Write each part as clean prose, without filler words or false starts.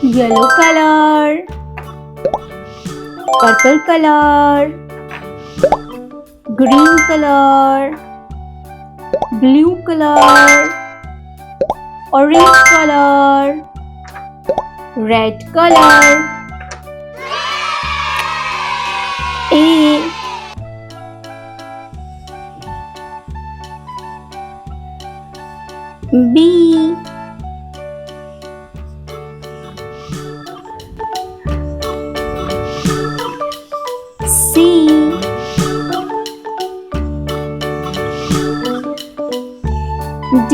yellow color, purple color, green color, blue color, orange color, red color. A, B, C, D,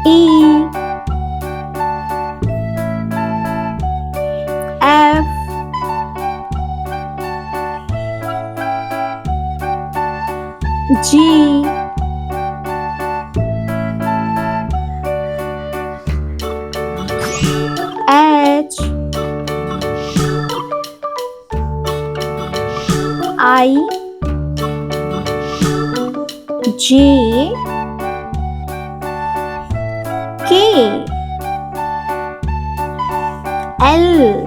E, F, G, H, I, J, K, L,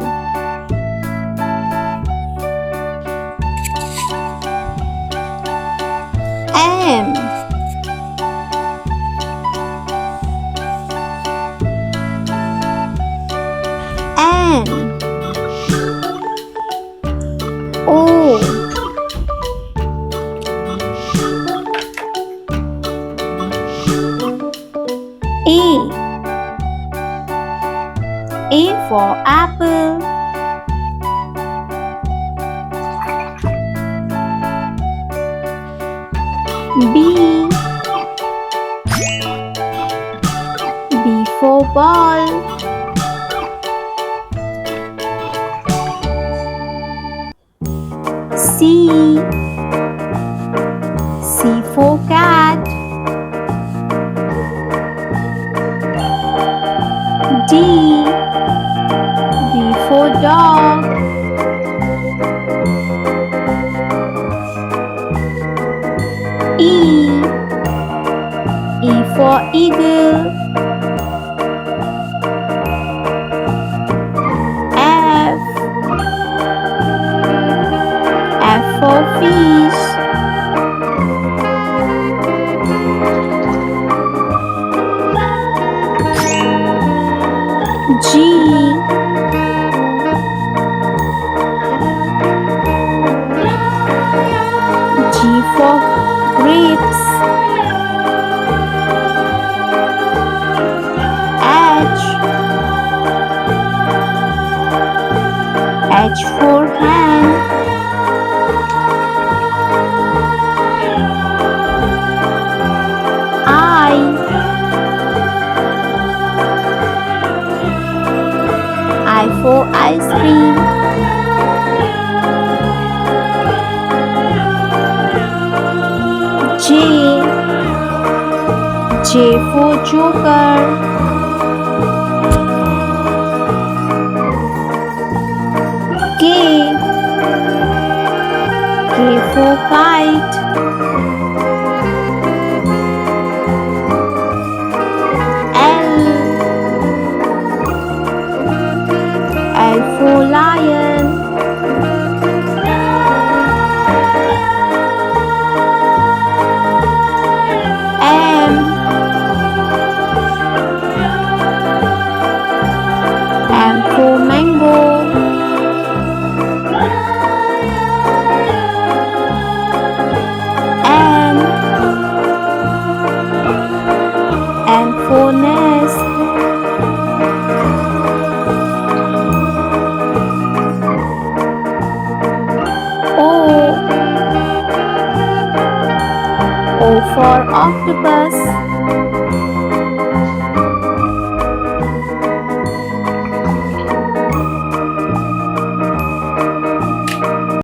M, N, O, A for apple, B, B for ball, C, C for cat, D, D for dog, E, E for eagle, F, F for fish, G, G for grapes, H, H for hand, I for ice cream, J, J for joker, K, K for kite, L for lion, M for mango, N for nest, O for octopus,